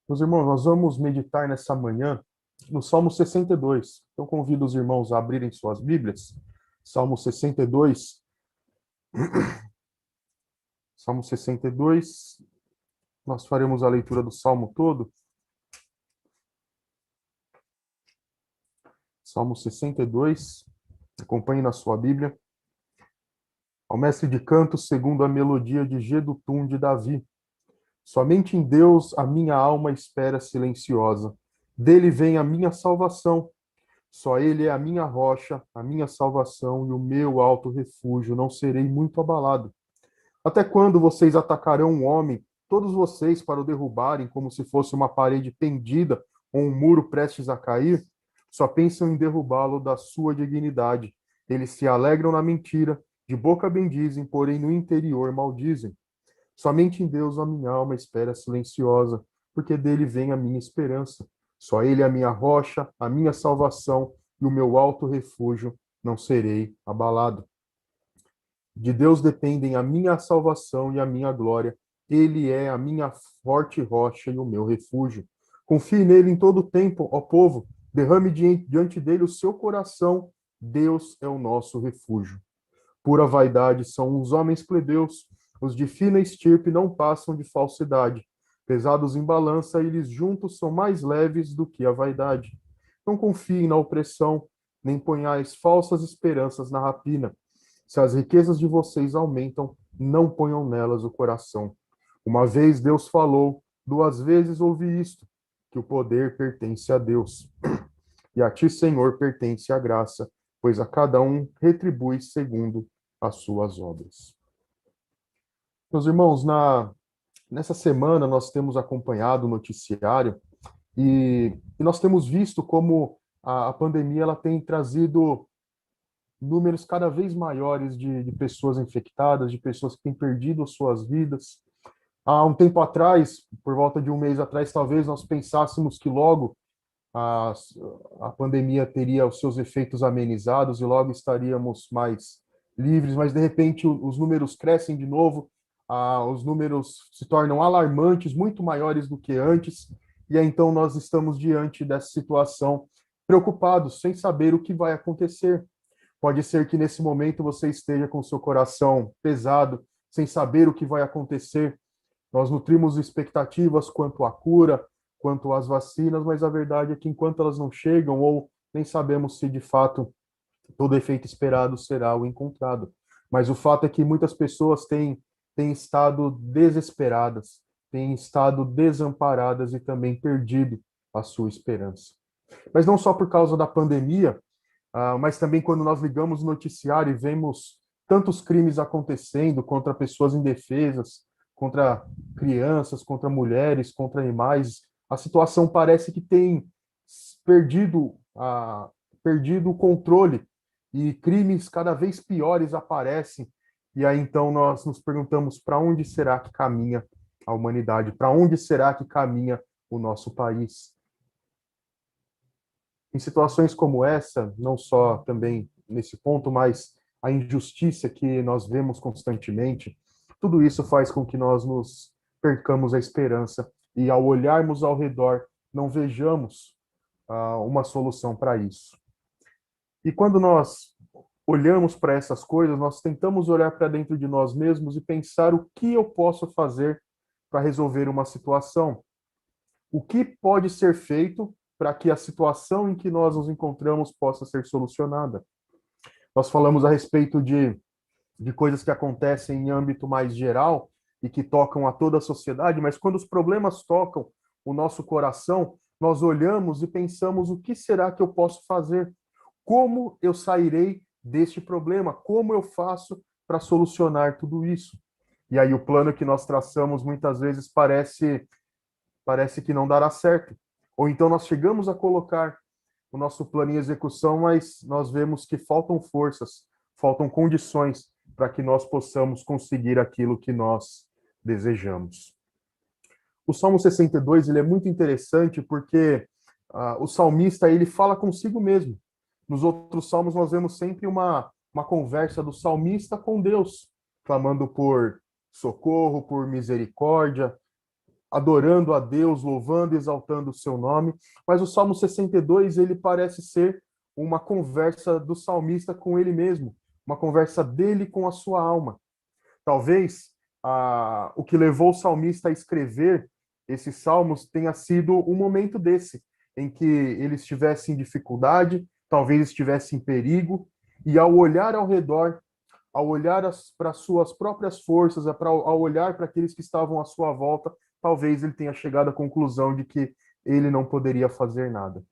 Meus irmãos, nós vamos meditar nessa manhã no Salmo 62. Eu convido os irmãos a abrirem suas Bíblias. Salmo 62. Salmo 62. Nós faremos a leitura do Salmo todo. Salmo 62. Acompanhe na sua Bíblia. Ao mestre de canto, segundo a melodia de Jedutum de Davi. Somente em Deus a minha alma espera silenciosa. Dele vem a minha salvação. Só ele é a minha rocha, a minha salvação e o meu alto refúgio. Não serei muito abalado. Até quando vocês atacarão um homem, todos vocês, para o derrubarem como se fosse uma parede pendida ou um muro prestes a cair? Só pensam em derrubá-lo da sua dignidade. Eles se alegram na mentira, de boca bendizem, porém no interior maldizem. Somente em Deus a minha alma espera silenciosa, porque dele vem a minha esperança. Só ele é a minha rocha, a minha salvação e o meu alto refúgio, não serei abalado. De Deus dependem a minha salvação e a minha glória. Ele é a minha forte rocha e o meu refúgio. Confie nele em todo o tempo, ó povo. Derrame diante dele o seu coração. Deus é o nosso refúgio. Pura vaidade são os homens plebeus. Os de fina estirpe não passam de falsidade. Pesados em balança, eles juntos são mais leves do que a vaidade. Não confiem na opressão, nem ponhais falsas esperanças na rapina. Se as riquezas de vocês aumentam, não ponham nelas o coração. Uma vez Deus falou, duas vezes ouvi isto, que o poder pertence a Deus. E a ti, Senhor, pertence a graça, pois a cada um retribui segundo as suas obras. Meus irmãos, nessa semana nós temos acompanhado o noticiário e nós temos visto como a pandemia ela tem trazido números cada vez maiores de pessoas infectadas, de pessoas que têm perdido as suas vidas. Há um tempo atrás, por volta de um mês atrás, talvez nós pensássemos que logo a, a pandemia teria os seus efeitos amenizados e logo estaríamos mais livres, mas de repente os números crescem de novo, os números se tornam alarmantes, muito maiores do que antes, e aí, então nós estamos diante dessa situação, preocupados, sem saber o que vai acontecer. Pode ser que nesse momento você esteja com seu coração pesado, sem saber o que vai acontecer. Nós nutrimos expectativas quanto à cura, quanto às vacinas, mas a verdade é que enquanto elas não chegam, ou nem sabemos se de fato todo efeito esperado será o encontrado. Mas o fato é que muitas pessoas têm estado desesperadas, têm estado desamparadas e também perdido a sua esperança. Mas não só por causa da pandemia, mas também quando nós ligamos o noticiário e vemos tantos crimes acontecendo contra pessoas indefesas, contra crianças, contra mulheres, contra animais, a situação parece que tem perdido, perdido o controle e crimes cada vez piores aparecem. E aí então nós nos perguntamos para onde será que caminha a humanidade? Para onde será que caminha o nosso país? Em situações como essa, não só também nesse ponto, mas a injustiça que nós vemos constantemente, tudo isso faz com que nós nos percamos a esperança e, ao olharmos ao redor, não vejamos uma solução para isso. E quando nós olhamos para essas coisas, nós tentamos olhar para dentro de nós mesmos e pensar o que eu posso fazer para resolver uma situação. O que pode ser feito para que a situação em que nós nos encontramos possa ser solucionada? Nós falamos a respeito de coisas que acontecem em âmbito mais geral e que tocam a toda a sociedade, mas quando os problemas tocam o nosso coração, nós olhamos e pensamos: o que será que eu posso fazer? Como eu sairei deste problema? Como eu faço para solucionar tudo isso? E aí o plano que nós traçamos muitas vezes parece que não dará certo. Ou então nós chegamos a colocar o nosso plano em execução, mas nós vemos que faltam forças, faltam condições para que nós possamos conseguir aquilo que nós desejamos. O Salmo 62 ele é muito interessante porque o salmista ele fala consigo mesmo. Nos outros salmos nós vemos sempre uma conversa do salmista com Deus, clamando por socorro, por misericórdia, adorando a Deus, louvando e exaltando o seu nome. Mas o Salmo 62, ele parece ser uma conversa do salmista com ele mesmo, uma conversa dele com a sua alma. Talvez o que levou o salmista a escrever esses salmos tenha sido um momento desse, em que ele estivesse em dificuldade, talvez estivesse em perigo, e ao olhar ao redor, ao olhar para suas próprias forças, ao olhar para aqueles que estavam à sua volta, talvez ele tenha chegado à conclusão de que ele não poderia fazer nada.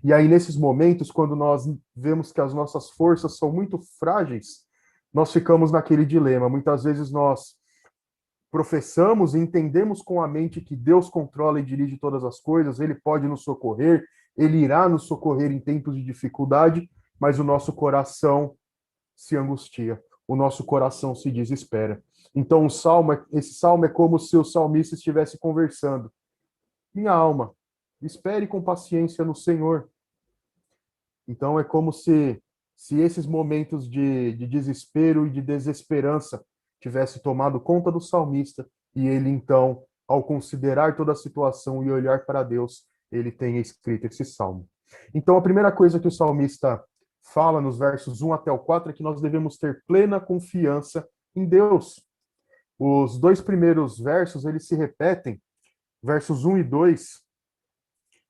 E aí, nesses momentos, quando nós vemos que as nossas forças são muito frágeis, nós ficamos naquele dilema. Muitas vezes nós professamos e entendemos com a mente que Deus controla e dirige todas as coisas, ele pode nos socorrer, ele irá nos socorrer em tempos de dificuldade, mas o nosso coração se angustia, o nosso coração se desespera. Então, esse salmo é como se o salmista estivesse conversando. Minha alma, espere com paciência no Senhor. Então, é como se esses momentos de desespero e de desesperança tivesse tomado conta do salmista e ele, então, ao considerar toda a situação e olhar para Deus, ele tenha escrito esse salmo. Então, a primeira coisa que o salmista fala nos versos 1 até o 4 é que nós devemos ter plena confiança em Deus. Os dois primeiros versos, eles se repetem, versos 1 e 2,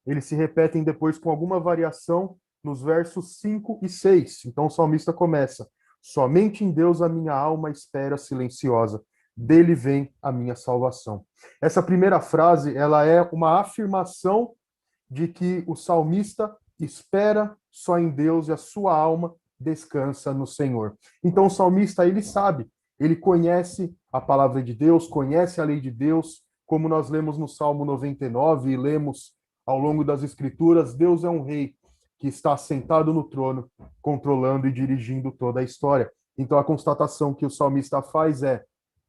eles se repetem depois com alguma variação nos versos 5 e 6. Então o salmista começa: somente em Deus a minha alma espera silenciosa, dele vem a minha salvação. Essa primeira frase, ela é uma afirmação de que o salmista espera só em Deus e a sua alma descansa no Senhor. Então o salmista, ele sabe, ele conhece a palavra de Deus, conhece a lei de Deus, como nós lemos no Salmo 99 e lemos ao longo das Escrituras, Deus é um rei que está sentado no trono, controlando e dirigindo toda a história. Então a constatação que o salmista faz é: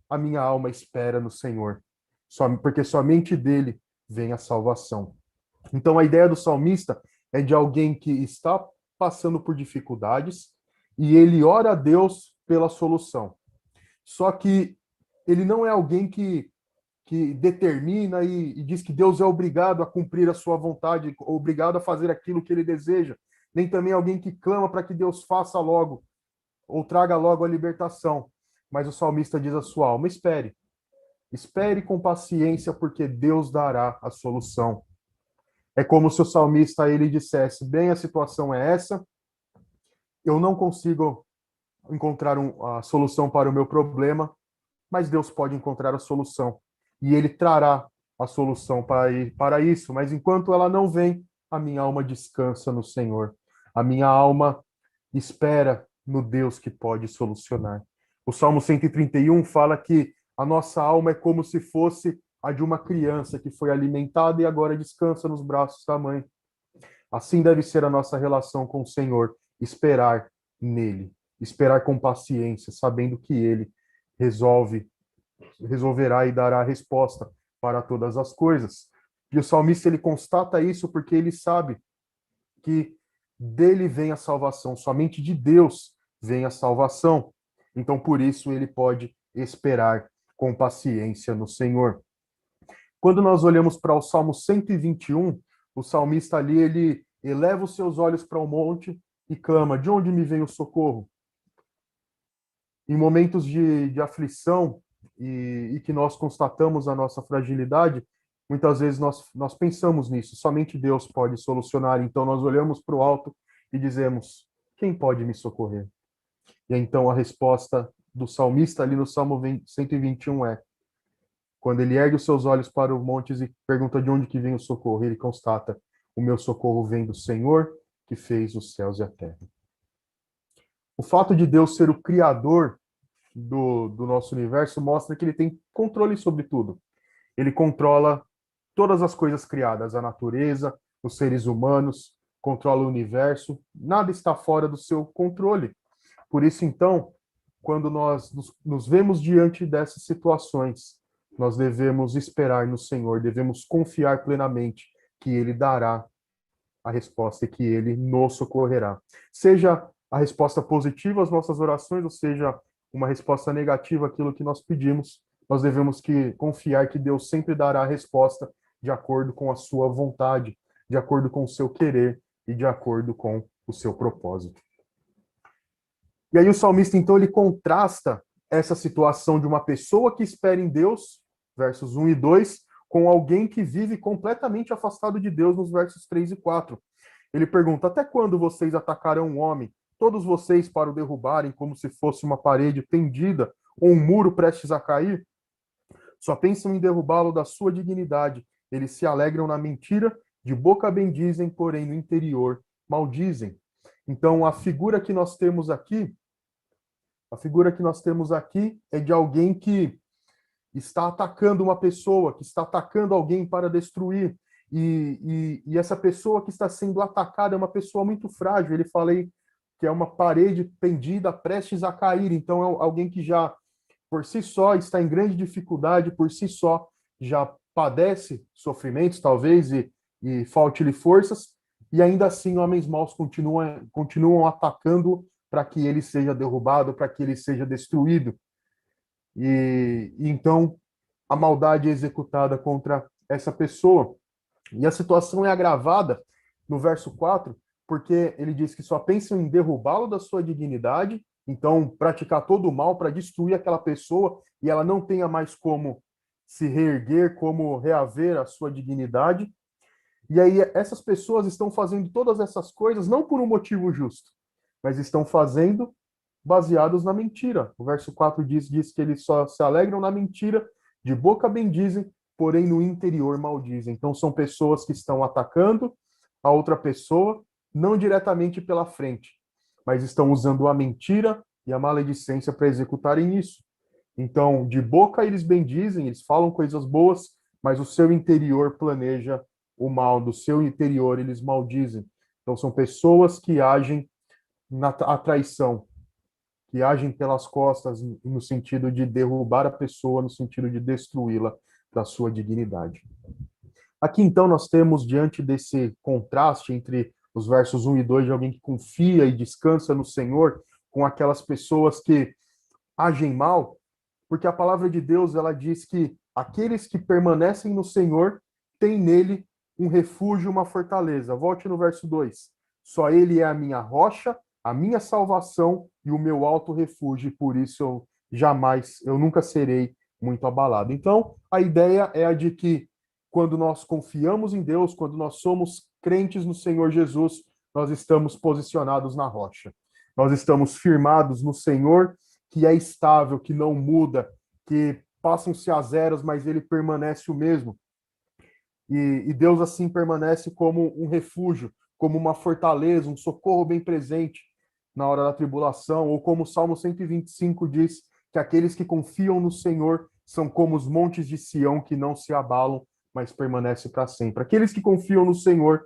a minha alma espera no Senhor, porque somente dele vem a salvação. Então a ideia do salmista é de alguém que está passando por dificuldades e ele ora a Deus pela solução. Só que ele não é alguém que determina e diz que Deus é obrigado a cumprir a sua vontade, obrigado a fazer aquilo que ele deseja. Nem também alguém que clama para que Deus faça logo, ou traga logo a libertação. Mas o salmista diz à sua alma: espere. Espere com paciência, porque Deus dará a solução. É como se o salmista ele dissesse: bem, a situação é essa, eu não consigo encontrar a solução para o meu problema, mas Deus pode encontrar a solução. E ele trará a solução para isso. Mas enquanto ela não vem, a minha alma descansa no Senhor. A minha alma espera no Deus que pode solucionar. O Salmo 131 fala que a nossa alma é como se fosse a de uma criança que foi alimentada e agora descansa nos braços da mãe. Assim deve ser a nossa relação com o Senhor, esperar nele, esperar com paciência, sabendo que ele resolverá e dará a resposta para todas as coisas. E o salmista ele constata isso porque ele sabe que dele vem a salvação, somente de Deus vem a salvação. Então, por isso, ele pode esperar com paciência no Senhor. Quando nós olhamos para o Salmo 121, o salmista ali, ele eleva os seus olhos para o monte e clama: de onde me vem o socorro? Em momentos de aflição e que nós constatamos a nossa fragilidade, muitas vezes nós pensamos nisso, somente Deus pode solucionar. Então nós olhamos para o alto e dizemos: quem pode me socorrer? E então a resposta do salmista ali no Salmo 121 é: quando ele ergue os seus olhos para os montes e pergunta de onde que vem o socorro, ele constata: o meu socorro vem do Senhor, que fez os céus e a terra. O fato de Deus ser o criador do nosso universo mostra que ele tem controle sobre tudo. Ele controla todas as coisas criadas, a natureza, os seres humanos, controla o universo, nada está fora do seu controle. Por isso, então, quando nós nos vemos diante dessas situações, nós devemos esperar no Senhor, devemos confiar plenamente que Ele dará a resposta e que Ele nos socorrerá. Seja a resposta positiva às nossas orações, ou seja, uma resposta negativa àquilo que nós pedimos, nós devemos confiar que Deus sempre dará a resposta de acordo com a sua vontade, de acordo com o seu querer e de acordo com o seu propósito. E aí o salmista, então, ele contrasta essa situação de uma pessoa que espera em Deus, versos 1 e 2, com alguém que vive completamente afastado de Deus, nos versos 3 e 4. Ele pergunta: até quando vocês atacarão um homem, todos vocês para o derrubarem como se fosse uma parede pendida ou um muro prestes a cair? Só pensam em derrubá-lo da sua dignidade. Eles se alegram na mentira, de boca bendizem, porém no interior maldizem. Então, a figura que nós temos aqui é de alguém que está atacando uma pessoa, que está atacando alguém para destruir. E essa pessoa que está sendo atacada é uma pessoa muito frágil. Ele falei que é uma parede pendida, prestes a cair. Então, é alguém que já, por si só, está em grande dificuldade, por si só, já padece sofrimentos, talvez, e falte-lhe forças. E ainda assim, homens maus continuam atacando para que ele seja derrubado, para que ele seja destruído. E então a maldade é executada contra essa pessoa. E a situação é agravada no verso 4, porque ele diz que só pensam em derrubá-lo da sua dignidade, então praticar todo o mal para destruir aquela pessoa e ela não tenha mais como se reerguer, como reaver a sua dignidade. E aí essas pessoas estão fazendo todas essas coisas não por um motivo justo, mas estão fazendo baseados na mentira. O verso 4 diz que eles só se alegram na mentira, de boca bendizem, porém no interior maldizem. Então são pessoas que estão atacando a outra pessoa, não diretamente pela frente, mas estão usando a mentira e a maledicência para executarem isso. Então, de boca eles bendizem, eles falam coisas boas, mas o seu interior planeja o mal, do seu interior eles maldizem. Então são pessoas que agem na traição, que agem pelas costas no sentido de derrubar a pessoa, no sentido de destruí-la da sua dignidade. Aqui, então, nós temos, diante desse contraste entre os versos 1 e 2, de alguém que confia e descansa no Senhor, com aquelas pessoas que agem mal, porque a palavra de Deus, ela diz que aqueles que permanecem no Senhor têm nele um refúgio, uma fortaleza. Volte no verso 2. Só ele é a minha rocha, a minha salvação e o meu alto refúgio, e por isso eu nunca serei muito abalado. Então, a ideia é a de que quando nós confiamos em Deus, quando nós somos crentes no Senhor Jesus, nós estamos posicionados na rocha. Nós estamos firmados no Senhor, que é estável, que não muda, que passam-se as eras, mas ele permanece o mesmo. E Deus assim permanece como um refúgio, como uma fortaleza, um socorro bem presente na hora da tribulação, ou como o Salmo 125 diz, que aqueles que confiam no Senhor são como os montes de Sião que não se abalam, mas permanecem para sempre. Aqueles que confiam no Senhor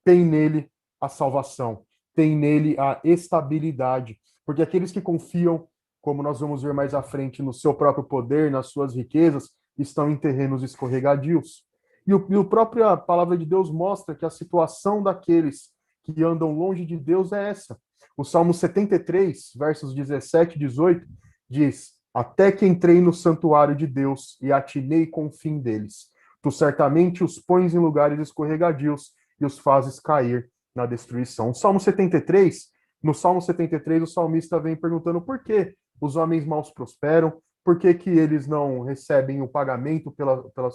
têm nele a salvação, têm nele a estabilidade, porque aqueles que confiam, como nós vamos ver mais à frente, no seu próprio poder, nas suas riquezas, estão em terrenos escorregadios. E a própria palavra de Deus mostra que a situação daqueles que andam longe de Deus é essa. O Salmo 73, versos 17 e 18, diz: até que entrei no santuário de Deus e atinei com o fim deles. Tu certamente os pões em lugares escorregadios e os fazes cair na destruição. No Salmo 73, o salmista vem perguntando por que os homens maus prosperam, por que, que eles não recebem o pagamento pela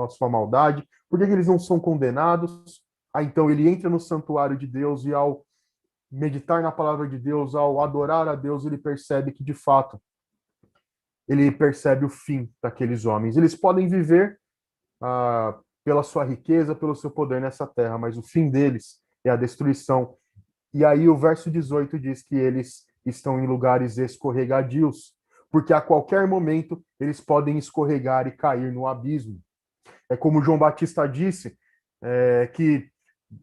sua maldade, por que, que eles não são condenados. Então ele entra no santuário de Deus e ao meditar na palavra de Deus, ao adorar a Deus, ele percebe que, de fato, ele percebe o fim daqueles homens. Eles podem viver pela sua riqueza, pelo seu poder nessa terra, mas o fim deles é a destruição. E aí o verso 18 diz que eles estão em lugares escorregadios, porque a qualquer momento eles podem escorregar e cair no abismo. É como João Batista disse, que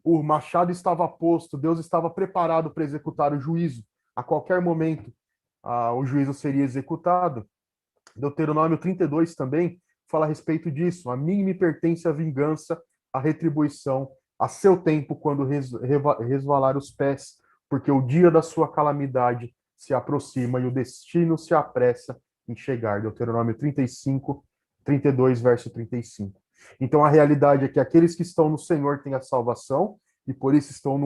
o machado estava posto, Deus estava preparado para executar o juízo. A qualquer momento, o juízo seria executado. Deuteronômio 32 também fala a respeito disso. A mim me pertence a vingança, a retribuição, a seu tempo, quando resvalar os pés, porque o dia da sua calamidade se aproxima e o destino se apressa em chegar. Deuteronômio 35, 32, verso 35. Então a realidade é que aqueles que estão no Senhor têm a salvação e por isso estão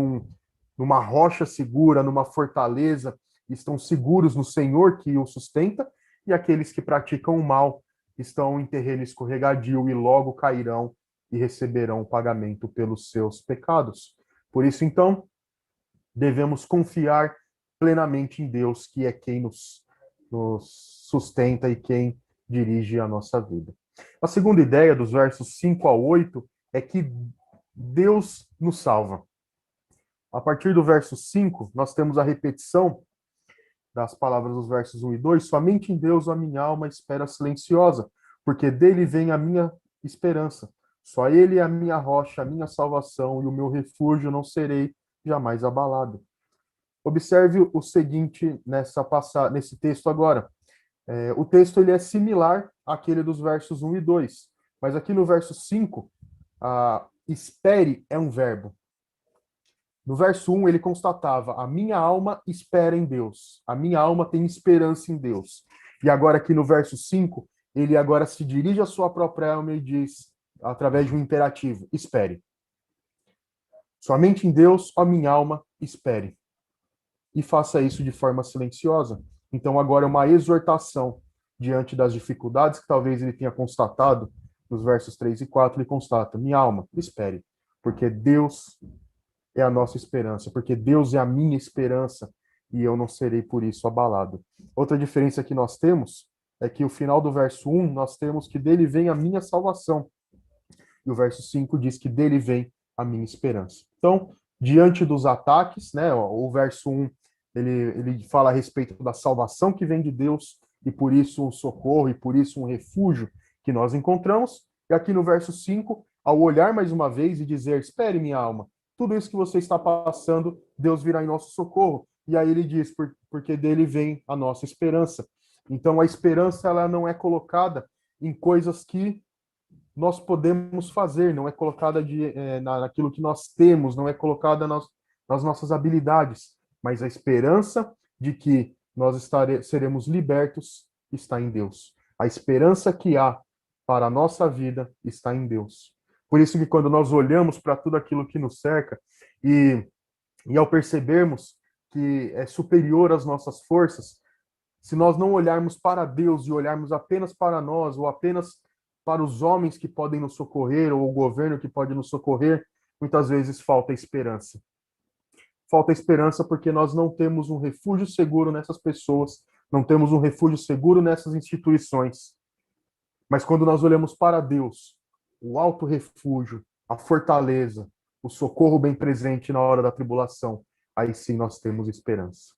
numa rocha segura, numa fortaleza, estão seguros no Senhor que o sustenta, e aqueles que praticam o mal estão em terreno escorregadio e logo cairão e receberão o pagamento pelos seus pecados. Por isso, então, devemos confiar plenamente em Deus, que é quem nos sustenta e quem dirige a nossa vida. A segunda ideia, dos versos 5 a 8, é que Deus nos salva. A partir do verso 5, nós temos a repetição das palavras dos versos 1 e 2. Somente em Deus a minha alma espera silenciosa, porque dele vem a minha esperança. Só ele é a minha rocha, a minha salvação e o meu refúgio, não serei jamais abalado. Observe o seguinte nesse texto agora. O texto ele é similar àquele dos versos 1 e 2, mas aqui no verso 5, espere é um verbo. No verso 1, ele constatava: a minha alma espera em Deus, a minha alma tem esperança em Deus. E agora aqui no verso 5, ele agora se dirige à sua própria alma e diz, através de um imperativo: espere. Somente em Deus, ó minha alma, espere. E faça isso de forma silenciosa. Então agora é uma exortação diante das dificuldades que talvez ele tenha constatado nos versos 3 e 4, ele constata: minha alma, espere, porque Deus é a nossa esperança, porque Deus é a minha esperança e eu não serei por isso abalado. Outra diferença que nós temos é que o final do verso 1, nós temos que dele vem a minha salvação. E o verso 5 diz que dele vem a minha esperança. Então, diante dos ataques, né, o verso 1, ele fala a respeito da salvação que vem de Deus e por isso um socorro e por isso um refúgio que nós encontramos. E aqui no verso 5, ao olhar mais uma vez e dizer: espere, minha alma, tudo isso que você está passando, Deus virá em nosso socorro. E aí ele diz: porque dele vem a nossa esperança. Então a esperança ela não é colocada em coisas que nós podemos fazer, não é colocada naquilo que nós temos, não é colocada nas nossas habilidades, mas a esperança de que nós seremos libertos está em Deus. A esperança que há para a nossa vida está em Deus. Por isso que quando nós olhamos para tudo aquilo que nos cerca e ao percebermos que é superior às nossas forças, se nós não olharmos para Deus e olharmos apenas para nós ou apenas para os homens que podem nos socorrer ou o governo que pode nos socorrer, muitas vezes falta esperança. Falta esperança porque nós não temos um refúgio seguro nessas pessoas, não temos um refúgio seguro nessas instituições. Mas quando nós olhamos para Deus, o alto refúgio, a fortaleza, o socorro bem presente na hora da tribulação, aí sim nós temos esperança.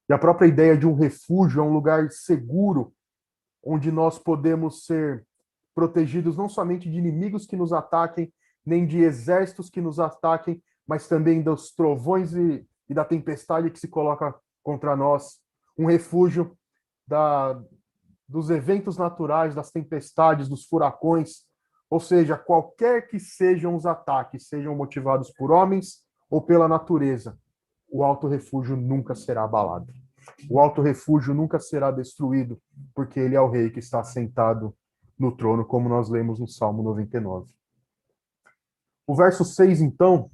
E a própria ideia de um refúgio é um lugar seguro, onde nós podemos ser protegidos não somente de inimigos que nos ataquem, nem de exércitos que nos ataquem, mas também dos trovões e da tempestade que se coloca contra nós. Um refúgio dos eventos naturais, das tempestades, dos furacões, ou seja, qualquer que sejam os ataques, sejam motivados por homens ou pela natureza, o alto refúgio nunca será abalado. O alto refúgio nunca será destruído, porque ele é o rei que está sentado no trono, como nós lemos no Salmo 99. O verso 6, então,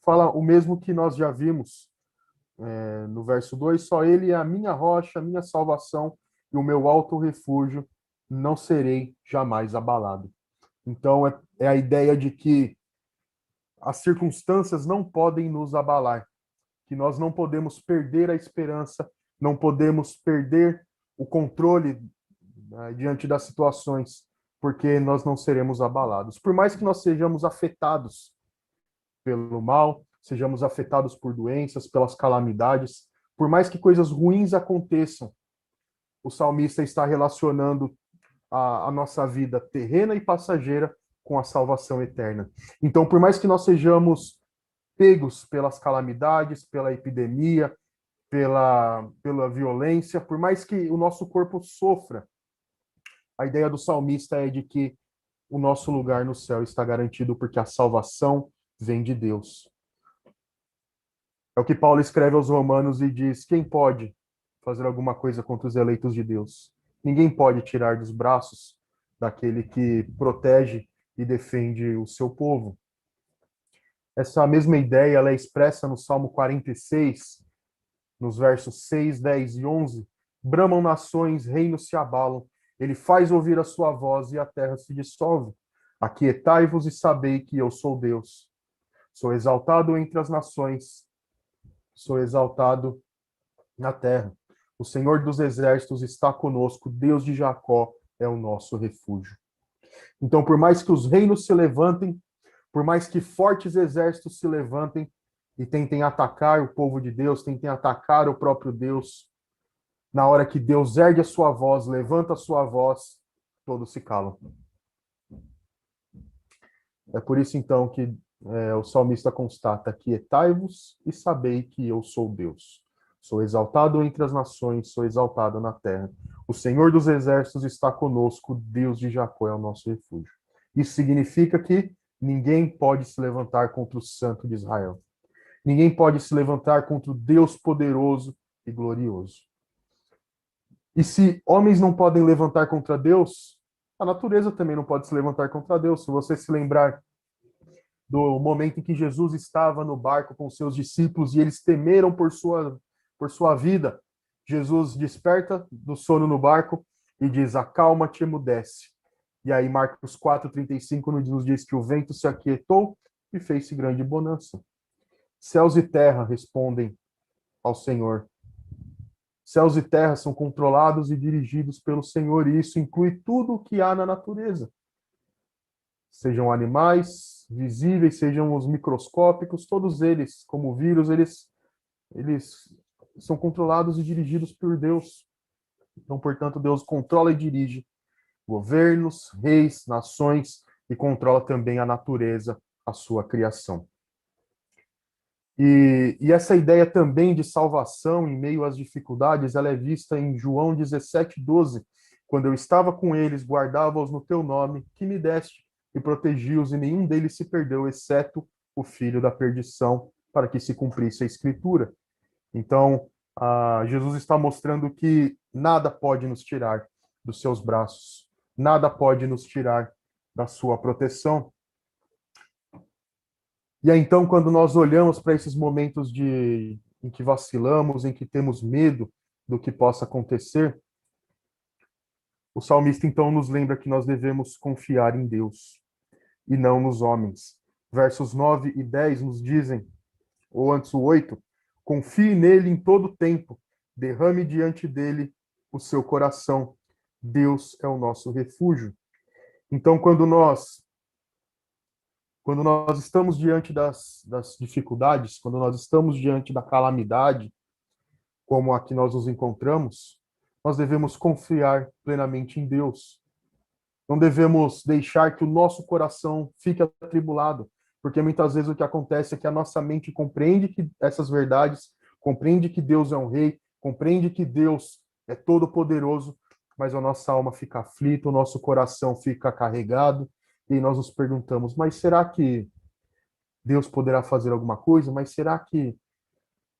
fala o mesmo que nós já vimos no verso 2, só ele é a minha rocha, a minha salvação e o meu alto refúgio, não serei jamais abalado. Então, é a ideia de que as circunstâncias não podem nos abalar, que nós não podemos perder a esperança, não podemos perder o controle diante das situações, porque nós não seremos abalados. Por mais que nós sejamos afetados pelo mal, sejamos afetados por doenças, pelas calamidades, por mais que coisas ruins aconteçam, o salmista está relacionando a nossa vida terrena e passageira com a salvação eterna. Então, por mais que nós sejamos pegos pelas calamidades, pela epidemia, pela violência, por mais que o nosso corpo sofra, a ideia do salmista é de que o nosso lugar no céu está garantido porque a salvação vem de Deus. É o que Paulo escreve aos Romanos e diz: quem pode fazer alguma coisa contra os eleitos de Deus. Ninguém pode tirar dos braços daquele que protege e defende o seu povo. Essa mesma ideia ela é expressa no Salmo 46, nos versos 6, 10 e 11. Bramam nações, reinos se abalam. Ele faz ouvir a sua voz e a terra se dissolve. Aquietai-vos e sabei que eu sou Deus. Sou exaltado entre as nações, sou exaltado na terra. O Senhor dos exércitos está conosco, Deus de Jacó é o nosso refúgio. Então, por mais que os reinos se levantem, por mais que fortes exércitos se levantem e tentem atacar o povo de Deus, tentem atacar o próprio Deus, na hora que Deus ergue a sua voz, levanta a sua voz, todos se calam. É por isso, então, que o salmista constata: quietai-vos e sabei que eu sou Deus. Sou exaltado entre as nações, sou exaltado na terra. O Senhor dos exércitos está conosco, Deus de Jacó é o nosso refúgio. Isso significa que ninguém pode se levantar contra o Santo de Israel. Ninguém pode se levantar contra o Deus poderoso e glorioso. E se homens não podem levantar contra Deus, a natureza também não pode se levantar contra Deus. Se você se lembrar do momento em que Jesus estava no barco com seus discípulos e eles temeram por sua vida, Jesus desperta do sono no barco e diz: acalma-te, emudece. E aí Marcos 4:35 nos diz que o vento se aquietou e fez-se grande bonança. Céus e terra respondem ao Senhor. Céus e terra são controlados e dirigidos pelo Senhor, e isso inclui tudo o que há na natureza. Sejam animais visíveis, sejam os microscópicos, todos eles, como vírus, eles são controlados e dirigidos por Deus. Então, portanto, Deus controla e dirige governos, reis, nações e controla também a natureza, a sua criação. E essa ideia também de salvação em meio às dificuldades, ela é vista em João 17:12. Quando eu estava com eles, guardava-os no teu nome, que me deste, e protegi-os, e nenhum deles se perdeu, exceto o filho da perdição, para que se cumprisse a Escritura. Então, Jesus está mostrando que nada pode nos tirar dos seus braços, nada pode nos tirar da sua proteção. E aí, então, quando nós olhamos para esses momentos em que vacilamos, em que temos medo do que possa acontecer, o salmista, então, nos lembra que nós devemos confiar em Deus e não nos homens. Versos 9 e 10 nos dizem, ou antes o 8, confie nele em todo tempo, derrame diante dele o seu coração. Deus é o nosso refúgio. Então, quando nós estamos diante das dificuldades, quando nós estamos diante da calamidade, como a que nós nos encontramos, nós devemos confiar plenamente em Deus. Não devemos deixar que o nosso coração fique atribulado, porque muitas vezes o que acontece é que a nossa mente compreende que essas verdades, compreende que Deus é um rei, compreende que Deus é todo-poderoso, mas a nossa alma fica aflita, o nosso coração fica carregado, e nós nos perguntamos: mas será que Deus poderá fazer alguma coisa? Mas será que...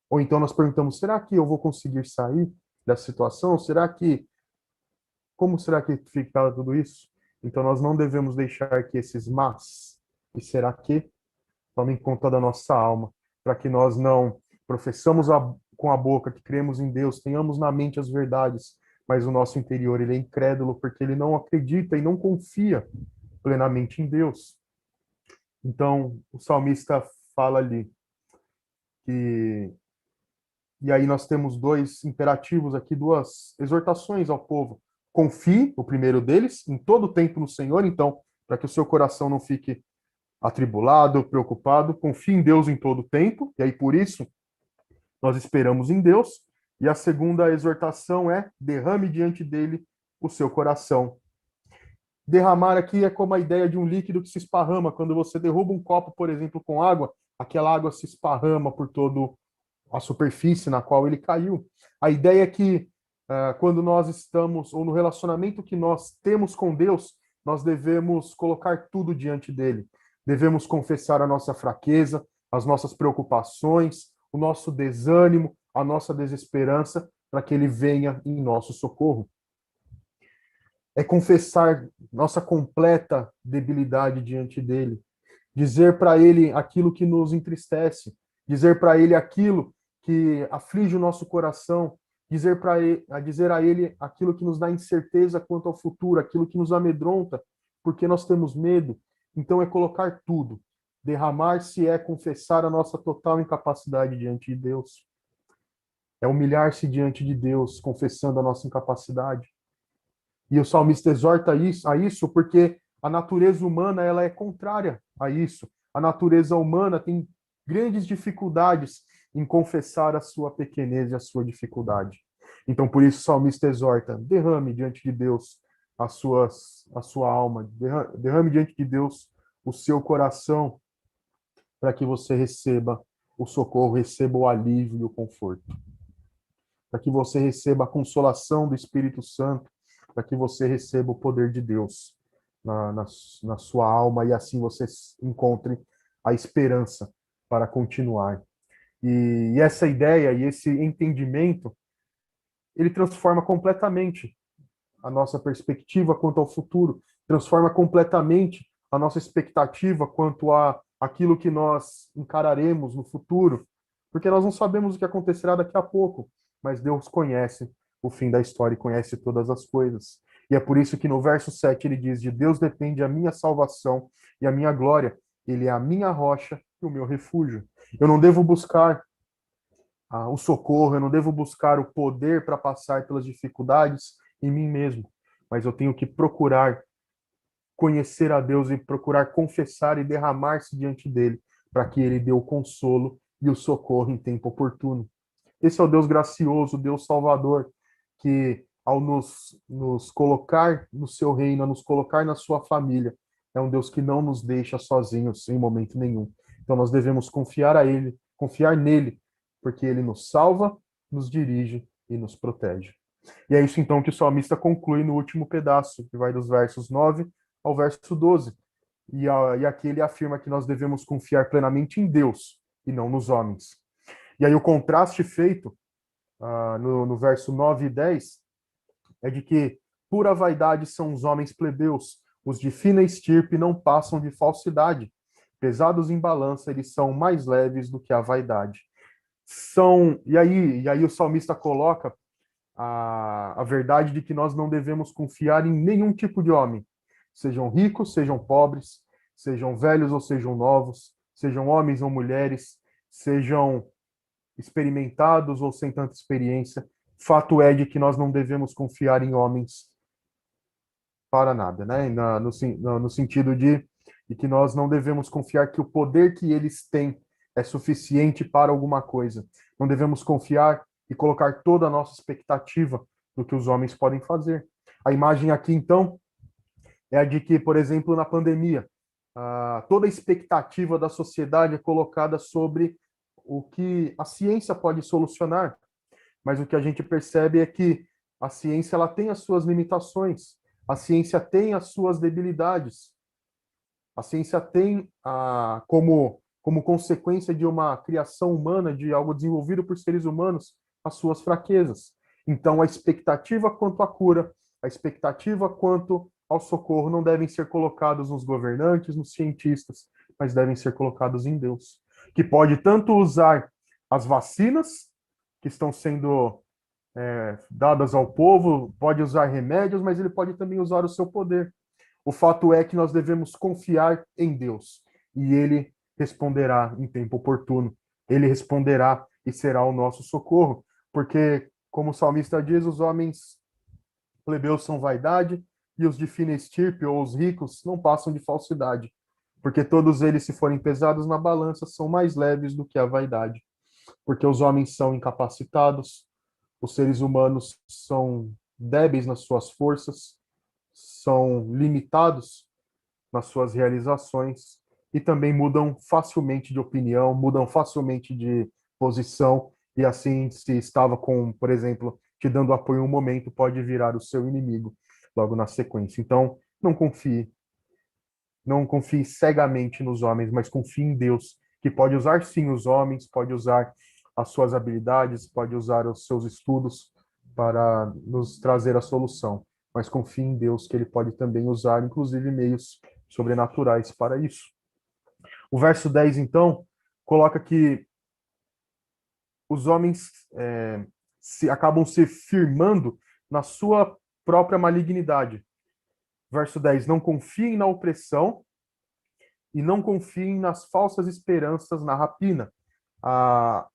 Ou então nós perguntamos: será que eu vou conseguir sair dessa situação? Como será que fica tudo isso? Então nós não devemos deixar que esses mas, e será que, tomem conta da nossa alma, para que nós não professamos com a boca que cremos em Deus, tenhamos na mente as verdades, mas o nosso interior ele é incrédulo porque ele não acredita e não confia plenamente em Deus. Então, o salmista fala ali que... E aí nós temos dois imperativos aqui, duas exortações ao povo. Confie, o primeiro deles, em todo o tempo no Senhor, então, para que o seu coração não fique atribulado, preocupado, confie em Deus em todo o tempo, e aí por isso nós esperamos em Deus. E a segunda exortação é: derrame diante dele o seu coração. Derramar aqui é como a ideia de um líquido que se esparrama. Quando você derruba um copo, por exemplo, com água, aquela água se esparrama por todo a superfície na qual ele caiu. A ideia é que quando nós estamos, ou no relacionamento que nós temos com Deus, nós devemos colocar tudo diante dele. Devemos confessar a nossa fraqueza, as nossas preocupações, o nosso desânimo, a nossa desesperança, para que ele venha em nosso socorro. É confessar nossa completa debilidade diante dele, dizer para ele aquilo que nos entristece, dizer para ele aquilo que aflige o nosso coração, dizer a ele aquilo que nos dá incerteza quanto ao futuro, aquilo que nos amedronta, porque nós temos medo. Então é colocar tudo. Derramar-se é confessar a nossa total incapacidade diante de Deus. É humilhar-se diante de Deus, confessando a nossa incapacidade. E o salmista exorta a isso porque a natureza humana ela é contrária a isso. A natureza humana tem grandes dificuldades em confessar a sua pequenez e a sua dificuldade. Então, por isso, o salmista exorta: derrame diante de Deus a sua alma, derrame diante de Deus o seu coração, para que você receba o socorro, receba o alívio e o conforto, para que você receba a consolação do Espírito Santo, para que você receba o poder de Deus na sua alma e assim você encontre a esperança para continuar. E essa ideia e esse entendimento, ele transforma completamente a nossa perspectiva quanto ao futuro, transforma completamente a nossa expectativa quanto a aquilo que nós encararemos no futuro, porque nós não sabemos o que acontecerá daqui a pouco, mas Deus conhece o fim da história e conhece todas as coisas. E é por isso que no verso 7 ele diz: de Deus depende a minha salvação e a minha glória, ele é a minha rocha e o meu refúgio. Eu não devo buscar o socorro, eu não devo buscar o poder para passar pelas dificuldades em mim mesmo, mas eu tenho que procurar conhecer a Deus e procurar confessar e derramar-se diante dele, para que ele dê o consolo e o socorro em tempo oportuno. Esse é o Deus gracioso, o Deus salvador, que ao nos colocar no seu reino, a nos colocar na sua família, é um Deus que não nos deixa sozinhos em momento nenhum. Então nós devemos confiar a ele, confiar nele, porque ele nos salva, nos dirige e nos protege. E é isso então que o salmista conclui no último pedaço, que vai dos versos 9 ao verso 12. E aqui ele afirma que nós devemos confiar plenamente em Deus e não nos homens. E aí o contraste feito no verso 9 e 10 é de que pura vaidade são os homens plebeus, os de fina estirpe não passam de falsidade. Pesados em balança, eles são mais leves do que a vaidade. E aí o salmista coloca a verdade de que nós não devemos confiar em nenhum tipo de homem, sejam ricos, sejam pobres, sejam velhos ou sejam novos, sejam homens ou mulheres, sejam experimentados ou sem tanta experiência. Fato é de que nós não devemos confiar em homens para nada, né? No sentido de que nós não devemos confiar que o poder que eles têm é suficiente para alguma coisa. Não devemos confiar e colocar toda a nossa expectativa no que os homens podem fazer. A imagem aqui, então, é a de que, por exemplo, na pandemia, toda a expectativa da sociedade é colocada sobre o que a ciência pode solucionar, mas o que a gente percebe é que a ciência ela tem as suas limitações, a ciência tem as suas debilidades, a ciência tem como consequência de uma criação humana, de algo desenvolvido por seres humanos, as suas fraquezas. Então, a expectativa quanto à cura, a expectativa quanto ao socorro não devem ser colocados nos governantes, nos cientistas, mas devem ser colocados em Deus, que pode tanto usar as vacinas que estão sendo dadas ao povo, pode usar remédios, mas ele pode também usar o seu poder. O fato é que nós devemos confiar em Deus e ele responderá em tempo oportuno. Ele responderá e será o nosso socorro, porque, como o salmista diz, os homens plebeus são vaidade e os de fina estirpe ou os ricos não passam de falsidade, porque todos eles, se forem pesados na balança, são mais leves do que a vaidade, porque os homens são incapacitados, os seres humanos são débeis nas suas forças, são limitados nas suas realizações e também mudam facilmente de opinião, mudam facilmente de posição e assim se estava com, por exemplo, te dando apoio um momento, pode virar o seu inimigo logo na sequência. Então, não confie cegamente nos homens, mas confie em Deus, que pode usar sim os homens, pode usar as suas habilidades, pode usar os seus estudos, para nos trazer a solução, mas confie em Deus que ele pode também usar, inclusive, meios sobrenaturais para isso. O verso 10, então, coloca que os homens acabam se firmando na sua própria malignidade. Verso 10, não confiem na opressão e não confiem nas falsas esperanças na rapina. A,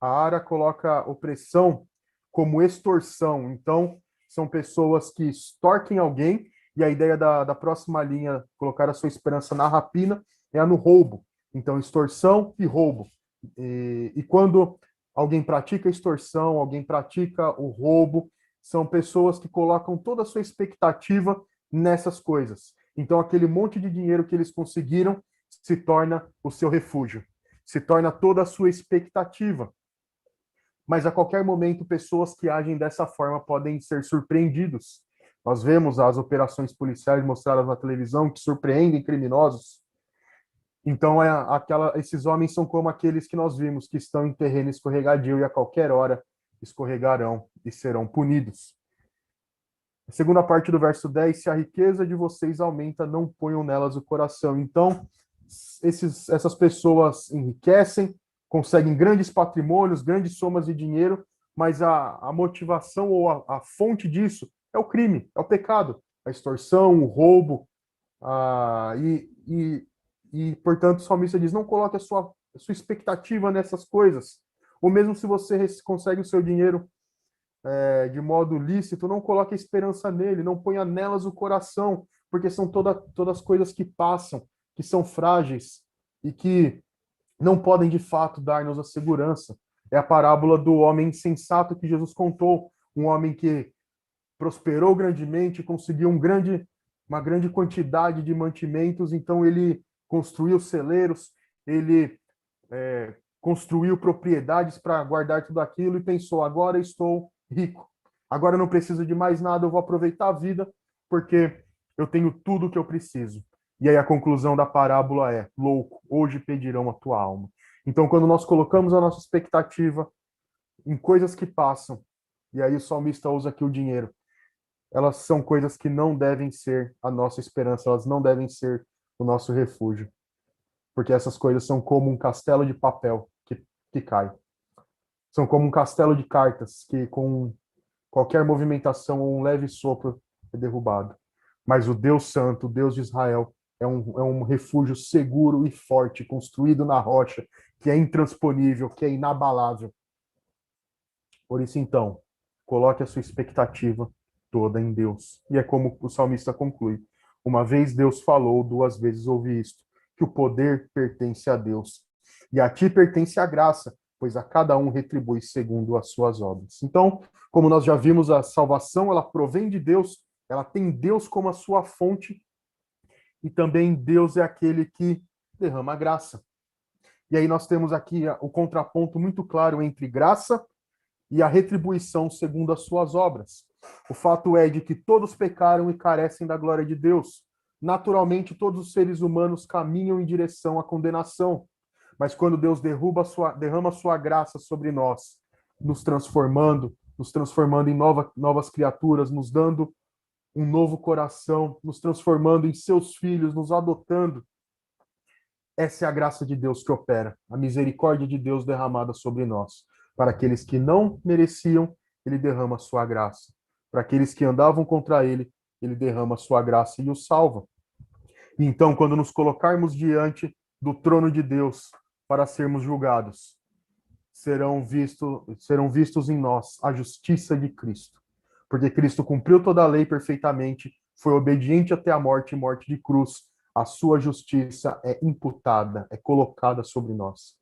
a Ara coloca opressão como extorsão. Então, são pessoas que extorquem alguém, e a ideia da próxima linha, colocar a sua esperança na rapina, é a no roubo. Então, extorsão e roubo. E quando alguém pratica extorsão, alguém pratica o roubo, são pessoas que colocam toda a sua expectativa nessas coisas. Então, aquele monte de dinheiro que eles conseguiram se torna o seu refúgio, se torna toda a sua expectativa. Mas a qualquer momento, pessoas que agem dessa forma podem ser surpreendidos. Nós vemos as operações policiais mostradas na televisão que surpreendem criminosos. Então, esses homens são como aqueles que nós vimos, que estão em terreno escorregadio e a qualquer hora escorregarão e serão punidos. A segunda parte do verso 10, se a riqueza de vocês aumenta, não ponham nelas o coração. Então, essas pessoas enriquecem, conseguem grandes patrimônios, grandes somas de dinheiro, mas a motivação ou a fonte disso é o crime, é o pecado, a extorsão, o roubo, portanto, o salmista diz, não coloque a sua expectativa nessas coisas. Ou mesmo se você consegue o seu dinheiro de modo lícito, não coloque a esperança nele, não ponha nelas o coração, porque são todas coisas que passam, que são frágeis e que não podem de fato dar-nos a segurança. É a parábola do homem insensato que Jesus contou, um homem que prosperou grandemente, conseguiu uma grande quantidade de mantimentos, então ele construiu celeiros, ele construiu propriedades para guardar tudo aquilo e pensou, agora estou rico, agora eu não preciso de mais nada, eu vou aproveitar a vida porque eu tenho tudo o que eu preciso. E aí a conclusão da parábola é, louco, hoje pedirão a tua alma. Então, quando nós colocamos a nossa expectativa em coisas que passam, e aí o salmista usa aqui o dinheiro, elas são coisas que não devem ser a nossa esperança, elas não devem ser o nosso refúgio. Porque essas coisas são como um castelo de papel que cai. São como um castelo de cartas que, com qualquer movimentação ou um leve sopro, é derrubado. Mas o Deus Santo, o Deus de Israel, é um refúgio seguro e forte, construído na rocha, que é intransponível, que é inabalável. Por isso, então, coloque a sua expectativa toda em Deus. E é como o salmista conclui. Uma vez Deus falou, duas vezes ouvi isto, que o poder pertence a Deus. E a ti pertence a graça, pois a cada um retribui segundo as suas obras. Então, como nós já vimos, a salvação, ela provém de Deus, ela tem Deus como a sua fonte, e também Deus é aquele que derrama a graça. E aí nós temos aqui o contraponto muito claro entre graça e a retribuição segundo as suas obras. O fato é de que todos pecaram e carecem da glória de Deus. Naturalmente, todos os seres humanos caminham em direção à condenação. Mas quando Deus derrama a sua graça sobre nós, nos transformando em novas criaturas, nos dando um novo coração, nos transformando em seus filhos, nos adotando, essa é a graça de Deus que opera, a misericórdia de Deus derramada sobre nós. Para aqueles que não mereciam, ele derrama a sua graça. Para aqueles que andavam contra ele, ele derrama a sua graça e os salva. E então, quando nos colocarmos diante do trono de Deus para sermos julgados, serão vistos em nós a justiça de Cristo. Porque Cristo cumpriu toda a lei perfeitamente, foi obediente até a morte e morte de cruz. A sua justiça é imputada, é colocada sobre nós.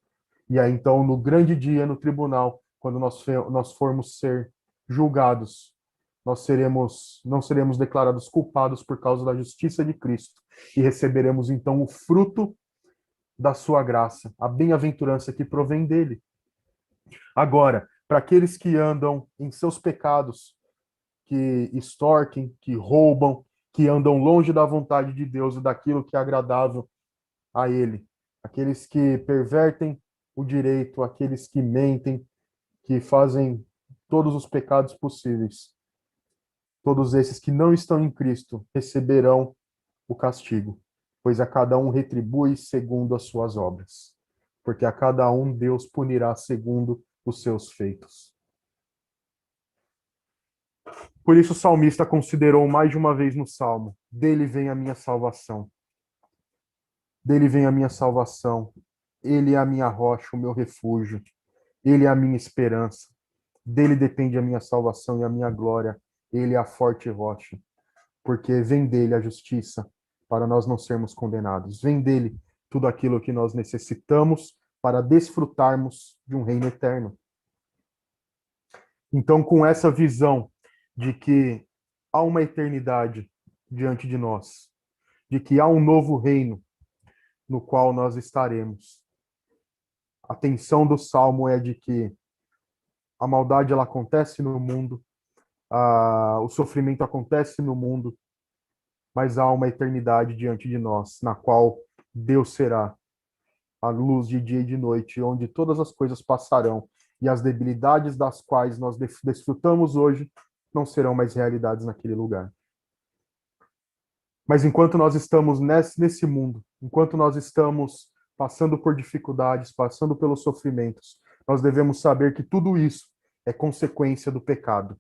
E aí, então, no grande dia, no tribunal, quando nós formos ser julgados, não seremos declarados culpados por causa da justiça de Cristo e receberemos, então, o fruto da sua graça, a bem-aventurança que provém dele. Agora, para aqueles que andam em seus pecados, que extorquem, que roubam, que andam longe da vontade de Deus e daquilo que é agradável a ele, aqueles que pervertem o direito, aqueles que mentem, que fazem todos os pecados possíveis. Todos esses que não estão em Cristo receberão o castigo, pois a cada um retribui segundo as suas obras. Porque a cada um Deus punirá segundo os seus feitos. Por isso o salmista considerou mais de uma vez no Salmo: dele vem a minha salvação. Dele vem a minha salvação. Ele é a minha rocha, o meu refúgio. Ele é a minha esperança. Dele depende a minha salvação e a minha glória. Ele é a forte rocha. Porque vem dele a justiça para nós não sermos condenados. Vem dele tudo aquilo que nós necessitamos para desfrutarmos de um reino eterno. Então, com essa visão de que há uma eternidade diante de nós, de que há um novo reino no qual nós estaremos, a tensão do Salmo é de que a maldade ela acontece no mundo, o sofrimento acontece no mundo, mas há uma eternidade diante de nós, na qual Deus será a luz de dia e de noite, onde todas as coisas passarão e as debilidades das quais nós desfrutamos hoje não serão mais realidades naquele lugar. Mas enquanto nós estamos nesse mundo, enquanto nós estamos passando por dificuldades, passando pelos sofrimentos, nós devemos saber que tudo isso é consequência do pecado.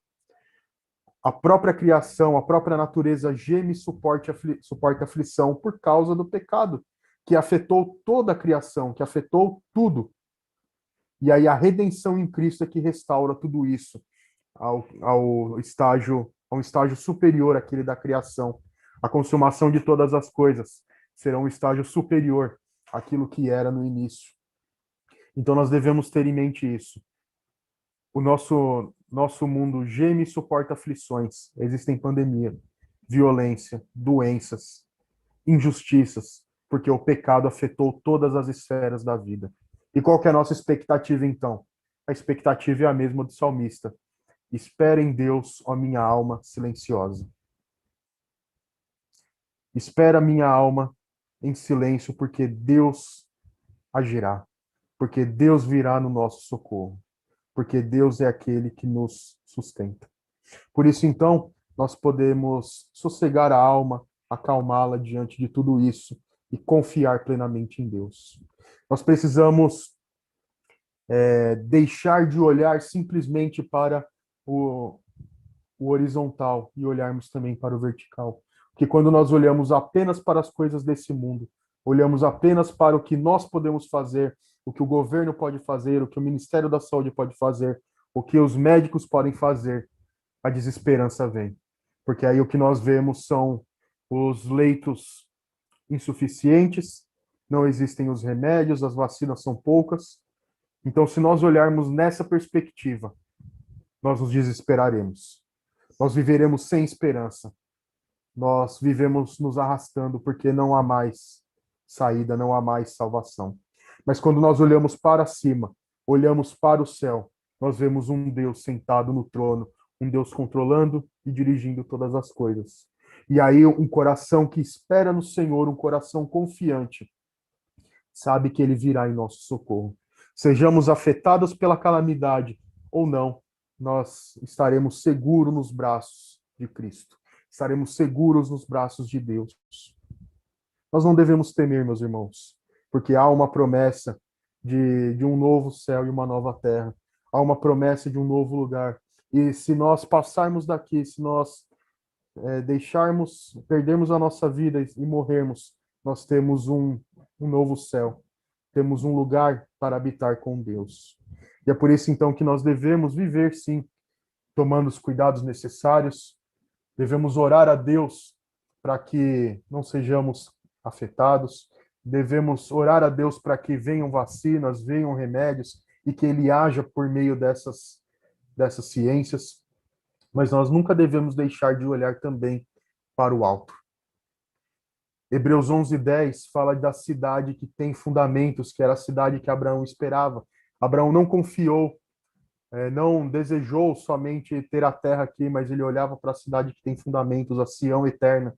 A própria criação, a própria natureza geme e suporta aflição por causa do pecado, que afetou toda a criação, que afetou tudo. E aí a redenção em Cristo é que restaura tudo isso ao estágio, a um estágio superior àquele da criação. A consumação de todas as coisas será um estágio superior àquilo que era no início. Então nós devemos ter em mente isso. O nosso mundo geme e suporta aflições. Existem pandemia, violência, doenças, injustiças, porque o pecado afetou todas as esferas da vida. E qual que é a nossa expectativa, então? A expectativa é a mesma do salmista. Espera em Deus, ó minha alma silenciosa. Espera minha alma em silêncio, porque Deus agirá. Porque Deus virá no nosso socorro. Porque Deus é aquele que nos sustenta. Por isso, então, nós podemos sossegar a alma, acalmá-la diante de tudo isso e confiar plenamente em Deus. Nós precisamos deixar de olhar simplesmente para o horizontal e olharmos também para o vertical. Porque quando nós olhamos apenas para as coisas desse mundo, olhamos apenas para o que nós podemos fazer, o que o governo pode fazer, o que o Ministério da Saúde pode fazer, o que os médicos podem fazer, a desesperança vem. Porque aí o que nós vemos são os leitos insuficientes, não existem os remédios, as vacinas são poucas. Então, se nós olharmos nessa perspectiva, nós nos desesperaremos. Nós viveremos sem esperança. Nós vivemos nos arrastando porque não há mais saída, não há mais salvação. Mas quando nós olhamos para cima, olhamos para o céu, nós vemos um Deus sentado no trono, um Deus controlando e dirigindo todas as coisas. E aí um coração que espera no Senhor, um coração confiante, sabe que ele virá em nosso socorro. Sejamos afetados pela calamidade ou não, nós estaremos seguros nos braços de Cristo. Estaremos seguros nos braços de Deus. Nós não devemos temer, meus irmãos, porque há uma promessa de um novo céu e uma nova terra. Há uma promessa de um novo lugar. E se nós passarmos daqui, se nós perdermos a nossa vida e morrermos, nós temos um novo céu. Temos um lugar para habitar com Deus. E é por isso, então, que nós devemos viver, sim, tomando os cuidados necessários. Devemos orar a Deus para que não sejamos afetados. Devemos orar a Deus para que venham vacinas, venham remédios e que Ele haja por meio dessas ciências. Mas nós nunca devemos deixar de olhar também para o alto. Hebreus 11:10 fala da cidade que tem fundamentos, que era a cidade que Abraão esperava. Abraão não confiou, não desejou somente ter a terra aqui, mas ele olhava para a cidade que tem fundamentos, a Sião eterna.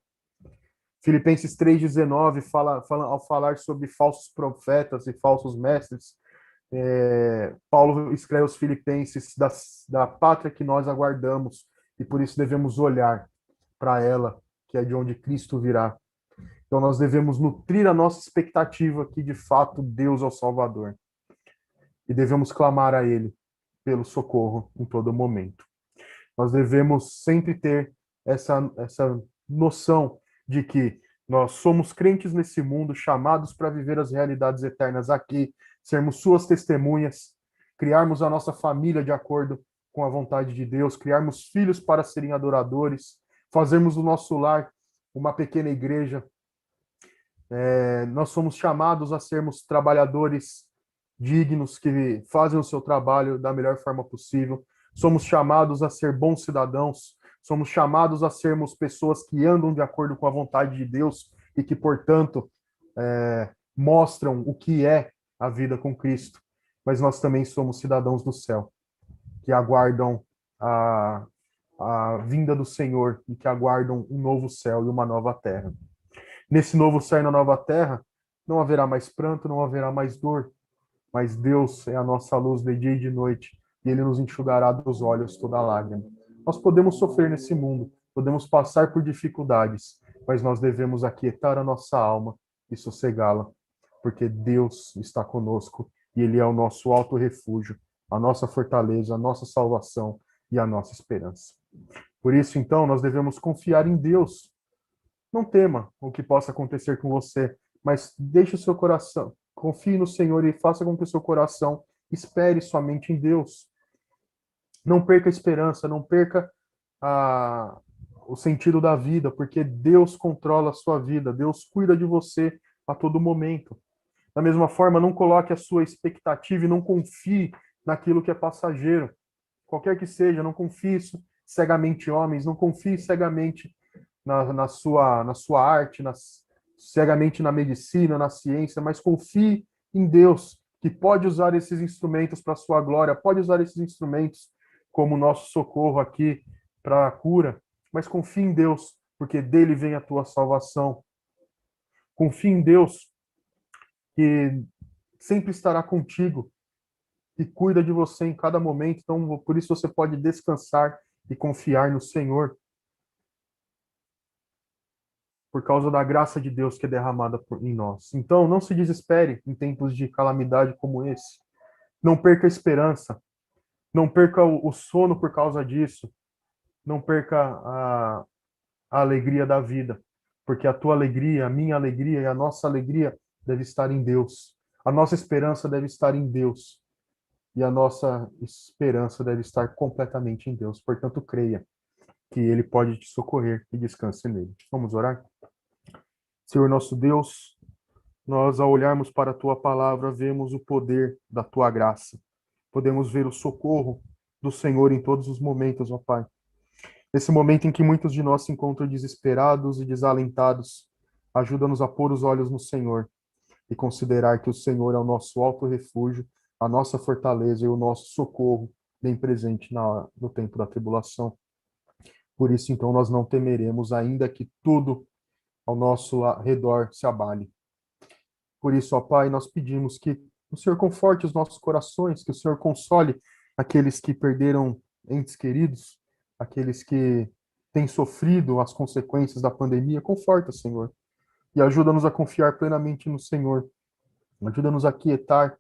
Filipenses 3:19 fala ao falar sobre falsos profetas e falsos mestres, Paulo escreve aos Filipenses da pátria que nós aguardamos, e por isso devemos olhar para ela, que é de onde Cristo virá. Então nós devemos nutrir a nossa expectativa que de fato Deus é o Salvador, e devemos clamar a Ele pelo socorro em todo momento. Nós devemos sempre ter essa noção de que nós somos crentes nesse mundo, chamados para viver as realidades eternas aqui, sermos suas testemunhas, criarmos a nossa família de acordo com a vontade de Deus, criarmos filhos para serem adoradores, fazermos do nosso lar uma pequena igreja. Nós somos chamados a sermos trabalhadores dignos que fazem o seu trabalho da melhor forma possível. Somos chamados a ser bons cidadãos. Somos chamados a sermos pessoas que andam de acordo com a vontade de Deus e que, portanto, mostram o que é a vida com Cristo. Mas nós também somos cidadãos do céu, que aguardam a vinda do Senhor e que aguardam um novo céu e uma nova terra. Nesse novo céu e na nova terra, não haverá mais pranto, não haverá mais dor, mas Deus é a nossa luz de dia e de noite, e Ele nos enxugará dos olhos toda lágrima. Nós podemos sofrer nesse mundo, podemos passar por dificuldades, mas nós devemos aquietar a nossa alma e sossegá-la, porque Deus está conosco e Ele é o nosso alto refúgio, a nossa fortaleza, a nossa salvação e a nossa esperança. Por isso, então, nós devemos confiar em Deus. Não tema o que possa acontecer com você, mas deixe o seu coração, confie no Senhor e faça com que o seu coração espere somente em Deus. Não perca a esperança, não perca o sentido da vida, porque Deus controla a sua vida, Deus cuida de você a todo momento. Da mesma forma, não coloque a sua expectativa e não confie naquilo que é passageiro. Qualquer que seja, não confie cegamente em homens, não confie cegamente na sua arte, cegamente na medicina, na ciência, mas confie em Deus, que pode usar esses instrumentos para a sua glória, pode usar esses instrumentos como nosso socorro aqui para a cura, mas confie em Deus, porque dele vem a tua salvação. Confie em Deus, que sempre estará contigo e cuida de você em cada momento. Então, por isso você pode descansar e confiar no Senhor, por causa da graça de Deus que é derramada em nós. Então, não se desespere em tempos de calamidade como esse. Não perca a esperança. Não perca o sono por causa disso. Não perca a alegria da vida, porque a tua alegria, a minha alegria e a nossa alegria deve estar em Deus. A nossa esperança deve estar em Deus. E a nossa esperança deve estar completamente em Deus. Portanto, creia que Ele pode te socorrer e descanse nele. Vamos orar? Senhor nosso Deus, nós, ao olharmos para a tua palavra, vemos o poder da tua graça. Podemos ver o socorro do Senhor em todos os momentos, ó Pai. Nesse momento em que muitos de nós se encontram desesperados e desalentados, ajuda-nos a pôr os olhos no Senhor e considerar que o Senhor é o nosso alto refúgio, a nossa fortaleza e o nosso socorro bem presente no tempo da tribulação. Por isso, então, nós não temeremos, ainda que tudo ao nosso redor se abale. Por isso, ó Pai, nós pedimos que o Senhor conforte os nossos corações, que o Senhor console aqueles que perderam entes queridos, aqueles que têm sofrido as consequências da pandemia. Conforta, Senhor, e ajuda-nos a confiar plenamente no Senhor. Ajuda-nos a quietar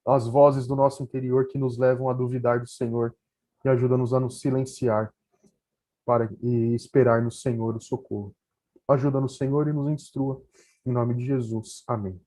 as vozes do nosso interior que nos levam a duvidar do Senhor e ajuda-nos a nos silenciar e esperar no Senhor o socorro. Ajuda-nos, Senhor, e nos instrua. Em nome de Jesus. Amém.